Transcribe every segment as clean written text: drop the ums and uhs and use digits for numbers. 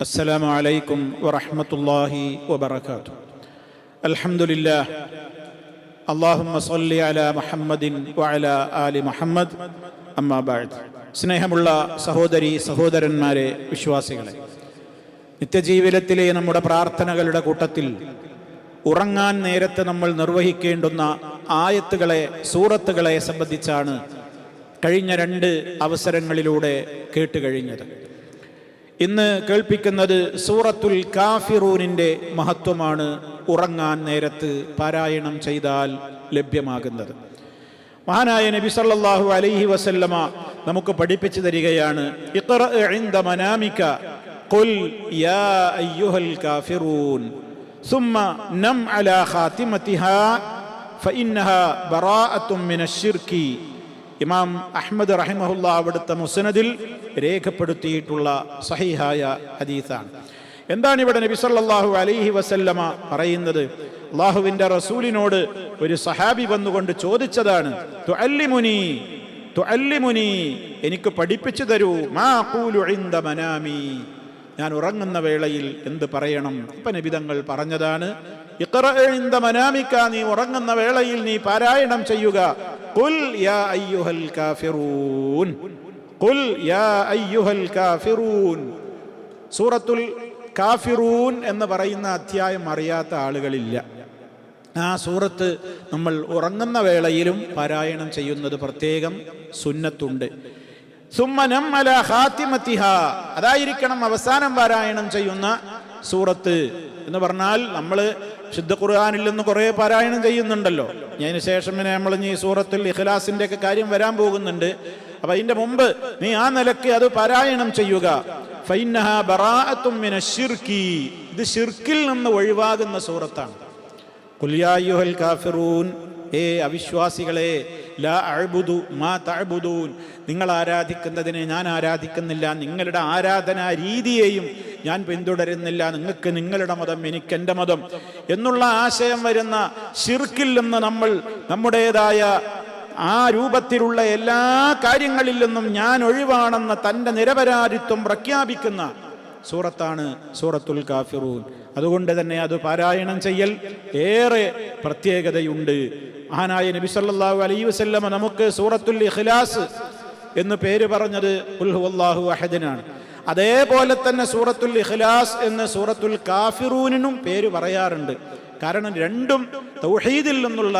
السلام عليكم ورحمة الله وبركاته. الحمد لله. اللهم صل على محمد وعلى آل محمد. أما بعد. സ്നേഹമുള്ള സഹോദരി സഹോദരന്മാരെ, വിശ്വാസികളെ, നിത്യജീവിതത്തിലെ നമ്മുടെ പ്രാർത്ഥനകളുടെ കൂട്ടത്തിൽ ഉറങ്ങാൻ നേരത്തെ നമ്മൾ നിർവഹിക്കേണ്ടുന്ന ആയത്തുകളെ, സൂറത്തുകളെ സംബന്ധിച്ചാണ് കഴിഞ്ഞ 2 അവസരങ്ങളിലൂടെ കേട്ടുകഴിഞ്ഞത്. ഇന്ന് കേൾപ്പിക്കുന്നത് സൂറത്തുൽ കാഫിറൂനിൻ്റെ മഹത്വമാണ് ഉറങ്ങാൻ നേരത്ത് പാരായണം ചെയ്താൽ ലഭ്യമാകുന്നത്. മഹാനായ നബി സല്ലല്ലാഹു അലൈഹി വസല്ലമ നമുക്ക് പഠിപ്പിച്ചു തരികയാണ്, ഇഖ്റ ഇൻദ മനാമിക ഖുൽ യാ അയ്യുഹൽ കാഫിറൂൻ സുമ്മ നം അലാ ഖാതിമതിഹാ ഫഇന്നഹാ ബറാഅത്തും മിനശ് ശിർകി. ഇമാം അഹ്മദ് റഹിമഹുല്ലാ അവിടുത്തെ മുസ്നദിൽ രേഖപ്പെടുത്തിയിട്ടുള്ള സഹീഹായ ഹദീസാണ്. എന്താണ് ഇവിടെ നബി സല്ലല്ലാഹു അലൈഹി വസല്ലമ പറയുന്നത്? അല്ലാഹുവിൻ്റെ റസൂലിനോട് ഒരു സഹാബി വന്നുകൊണ്ട് ചോദിച്ചതാണ്, തുഅല്ലിമുനി, എനിക്ക് പഠിപ്പിച്ചു തരൂ, മാ ഖൂലു ഇൻദ മനാമി, ഞാൻ ഉറങ്ങുന്ന വേളയിൽ എന്ത് പറയണം. ഇപ്പം നബി തങ്ങൾ പറഞ്ഞതാണ്, ഇഖ്റ ഇൻദ മനാമിക, നീ ഉറങ്ങുന്ന വേളയിൽ നീ പാരായണം ചെയ്യുക, ഖുൽ യാ അയ്യുഹൽ കാഫിറൂൻ, ഖുൽ യാ അയ്യുഹൽ കാഫിറൂൻ. സൂറത്തുൽ കാഫിറൂൻ എന്ന് പറയുന്ന അധ്യായം അറിയാത്ത ആളുകളില്ല. ആ സൂറത്ത് നമ്മൾ ഉറങ്ങുന്ന വേളയിലും പാരായണം ചെയ്യുന്നത് പ്രത്യേകം സുന്നത്തുണ്ട്. സുമ്മനം അലാ ഖാതിമതിഹാ, അതായിരിക്കണം അവസാനം പാരായണം ചെയ്യുന്ന സൂറത്ത് എന്ന് പറഞ്ഞാൽ, നമ്മൾ ശുദ്ധ ഖുർആനിൽ നിന്ന് കുറേ പാരായണം ചെയ്യുന്നുണ്ടല്ലോ. അതിന് ശേഷം നമ്മൾ ഈ സൂറത്തുൽ ഇഖ്ലാസിൻ്റെ ഒക്കെ കാര്യം വരാൻ പോകുന്നുണ്ട്. അപ്പൊ അതിന്റെ മുമ്പ് നീ ആ നിലയ്ക്ക് അത് പാരായണം ചെയ്യുക. ഫഇന്നഹാ ബറാഅത്തും മിനശ് ശിർകി, ഇത് ശിർക്കിൽ നിന്ന് ഒഴിവാകുന്ന സൂറത്താണ്. ഖുൽ യാ അയ്യുഹൽ കാഫിറൂൻ, ഏ അവിശ്വാസികളെ, ലാ അഅ്ബുദു മാ തഅ്ബുദൂൻ, നിങ്ങൾ ആരാധിക്കുന്നതിനെ ഞാൻ ആരാധിക്കുന്നില്ല, നിങ്ങളുടെ ആരാധനാ രീതിയെയും ഞാൻ പിന്തുടരുന്നില്ല, നിങ്ങൾക്ക് നിങ്ങളുടെ മതം, എനിക്ക് എൻ്റെ മതം എന്നുള്ള ആശയം വരുന്ന ശിർക്കിൽ നിന്ന് നമ്മൾ നമ്മുടേതായ ആ രൂപത്തിലുള്ള എല്ലാ കാര്യങ്ങളിൽ നിന്നും ഞാൻ ഒഴിവാണെന്ന തൻ്റെ നിരപരാധിത്വം പ്രഖ്യാപിക്കുന്ന സൂറത്താണ് സൂറത്തുൽ കാഫിറൂൻ. അതുകൊണ്ട് തന്നെ അത് പാരായണം ചെയ്യൽ ഏറെ പ്രത്യേകതയുണ്ട്. മഹാനായ നബി സല്ലല്ലാഹു അലൈഹി വസല്ലമ നമുക്ക് സൂറത്തുൽ ഇഖ്ലാസ് എന്ന് പേര് പറഞ്ഞത് ഖുൽ ഹുവല്ലാഹു അഹദിനാണ്. അതേപോലെ തന്നെ സൂറത്തുൽ ഇഖ്ലാസ് എന്ന് സൂറത്തുൽ കാഫിറൂനിനും പേര് പറയാറുണ്ട്. കാരണം രണ്ടും തൗഹീദിൽ നിന്നുള്ള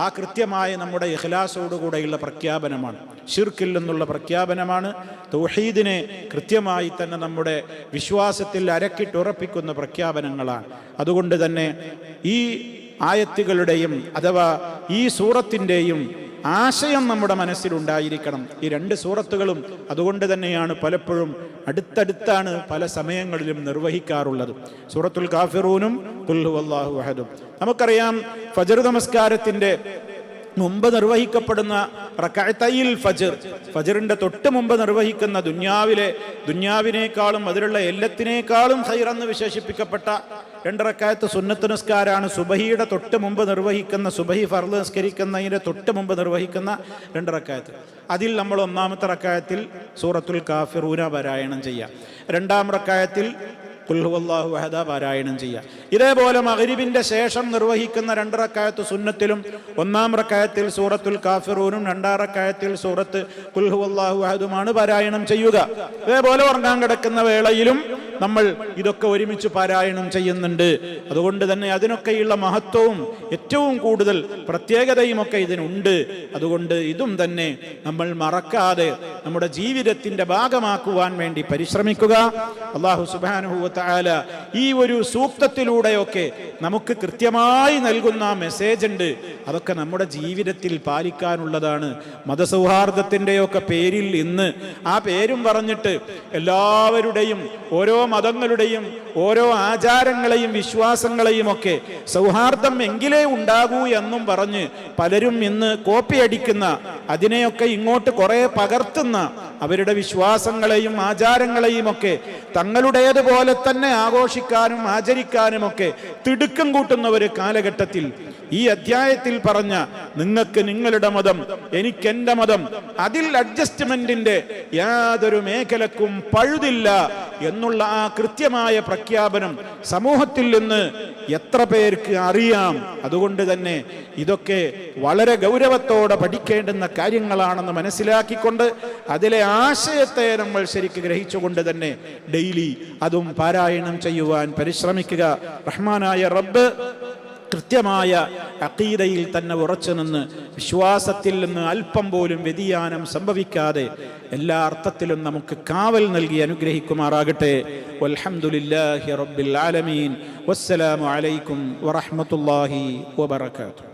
ആ കൃത്യമായ നമ്മുടെ ഇഖ്ലാസോടുകൂടെയുള്ള പ്രഖ്യാപനമാണ്, ശിർക്കിൽ നിന്നുള്ള പ്രഖ്യാപനമാണ്, തൗഹീദിനെ കൃത്യമായി തന്നെ നമ്മുടെ വിശ്വാസത്തിൽ അരക്കിട്ടുറപ്പിക്കുന്ന പ്രഖ്യാപനങ്ങളാണ്. അതുകൊണ്ട് തന്നെ ഈ ആയത്തുകളുടെയും അഥവാ ഈ സൂറത്തിൻ്റെയും ആശയം നമ്മുടെ മനസ്സിലുണ്ടായിരിക്കണം. ഈ 2 സൂറത്തുകളും അതുകൊണ്ട് തന്നെയാണ് പലപ്പോഴും അടുത്തടുത്താണ് പല സമയങ്ങളിലും നിർവഹിക്കാറുള്ളത്. സൂറത്തുൽ കാഫിറൂനും ഖുൽ ഹുവല്ലാഹു അഹദും. നമുക്കറിയാം, ഫജ്ർ നമസ്കാരത്തിൻ്റെ മുമ്പ് നിർവഹിക്കപ്പെടുന്ന റകഅത്തയിൽ ഫജ്ർ, ഫജ്റിന്റെ തൊട്ട് മുമ്പ് നിർവഹിക്കുന്ന ദുന്യാവിനേക്കാളും അതിലുള്ള എല്ലാത്തിനേക്കാളും ഖൈറെന്ന് വിശേഷിപ്പിക്കപ്പെട്ട 2 റക്അത്ത് സുന്നത്ത് നിസ്കാരമാണ്. സുബഹിയുടെ തൊട്ട് മുമ്പ് നിർവഹിക്കുന്ന, സുബഹി ഫർള് നിസ്കരിക്കുന്നതിൻ്റെ തൊട്ട് മുമ്പ് നിർവഹിക്കുന്ന 2 റക്അത്ത്. അതിൽ നമ്മൾ 1-ാമത്തെ റക്അത്തിൽ സൂറത്തുൽ കാഫിറൂന പാരായണം ചെയ്യുക, 2-ാം റക്അത്തിൽ ഖുൽ ഹുവല്ലാഹു അഹദ പാരായണം ചെയ്യുക. ഇതേപോലെ മഗ്രിബിന്റെ ശേഷം നിർവഹിക്കുന്ന 2 റക്അത്ത് സുന്നത്തിലും 1-ാം റക്അത്തിൽ സൂറത്തുൽ കാഫിറൂനും 2-ാം റക്അത്തിൽ സൂറത്ത് ഖുൽ ഹുവല്ലാഹു അഹദുമാണ് പാരായണം ചെയ്യുക. ഇതേപോലെ ഉറങ്ങാൻ കിടക്കുന്ന വേളയിലും നമ്മൾ ഇതൊക്കെ ഒരുമിച്ച് പാരായണം ചെയ്യുന്നുണ്ട്. അതുകൊണ്ട് തന്നെ അതിനൊക്കെയുള്ള മഹത്വവും ഏറ്റവും കൂടുതൽ പ്രത്യേകതയുമൊക്കെ ഇതിനുണ്ട്. അതുകൊണ്ട് ഇതും തന്നെ നമ്മൾ മറക്കാതെ നമ്മുടെ ജീവിതത്തിന്റെ ഭാഗമാക്കുവാൻ വേണ്ടി പരിശ്രമിക്കുക. അല്ലാഹു സുബ്ഹാനഹു വ തആല ഈ ഒരു സൂക്തത്തിലൂടെയൊക്കെ നമുക്ക് കൃത്യമായി നൽകുന്ന മെസ്സേജ് ഉണ്ട്. അതൊക്കെ നമ്മുടെ ജീവിതത്തിൽ പാലിക്കാനുള്ളതാണ്. മതസൗഹാർദ്ദത്തിൻ്റെയൊക്കെ പേരിൽ ഇന്ന് ആ പേരും പറഞ്ഞിട്ട് എല്ലാവരുടെയും ഓരോ മതങ്ങളുടെയും ഓരോ ആചാരങ്ങളെയും വിശ്വാസങ്ങളെയും ഒക്കെ സൗഹാർദ്ദം എങ്കിലേ ഉണ്ടാകൂ എന്നും പറഞ്ഞ് പലരും ഇന്ന് കോപ്പി അടിക്കുന്ന, അതിനെയൊക്കെ ഇങ്ങോട്ട് കുറെ പകർത്തുന്ന, അവരുടെ വിശ്വാസങ്ങളെയും ആചാരങ്ങളെയും ഒക്കെ തങ്ങളുടേതുപോലെ തന്നെ ആഘോഷിക്കാനും ആചരിക്കാനുമൊക്കെ തിടുക്കം കൂട്ടുന്ന ഒരു കാലഘട്ടത്തിൽ ഈ അധ്യായത്തിൽ പറഞ്ഞ നിങ്ങൾക്ക് നിങ്ങളുടെ മതം, എനിക്കെന്റെ മതം, അതിൽ അഡ്ജസ്റ്റ്മെന്റിന്റെ യാതൊരു മേഖലക്കും പഴുതില്ല എന്നുള്ള ആ കൃത്യമായ പ്രഖ്യാപനം സമൂഹത്തിൽ നിന്ന് എത്ര പേർക്ക് അറിയാം? അതുകൊണ്ട് തന്നെ ഇതൊക്കെ വളരെ ഗൗരവത്തോടെ പഠിക്കേണ്ടുന്ന കാര്യങ്ങളാണെന്ന് മനസ്സിലാക്കിക്കൊണ്ട് അതിലെ ആശയത്തെ നമ്മൾ ശരിക്ക് ഗ്രഹിച്ചുകൊണ്ട് തന്നെ ഡെയിലി അതും പാരായണം ചെയ്യുവാൻ പരിശ്രമിക്കുക. റഹ്മാനായ റബ്ബ് കൃത്യമായ അഖീദയിൽ തന്നെ ഉറച്ചു നിന്ന് വിശ്വാസത്തിൽ നിന്ന് അല്പം പോലും വ്യതിയാനം സംഭവിക്കാതെ എല്ലാ അർത്ഥത്തിലും നമുക്ക് കാവൽ നൽകി അനുഗ്രഹിക്കുമാറാകട്ടെ. വൽഹംദുലില്ലാഹി റബ്ബിൽ ആലമീൻ. വസ്സലാമു അലൈക്കും വറഹ്മത്തുള്ളാഹി വബറകാതുഹു.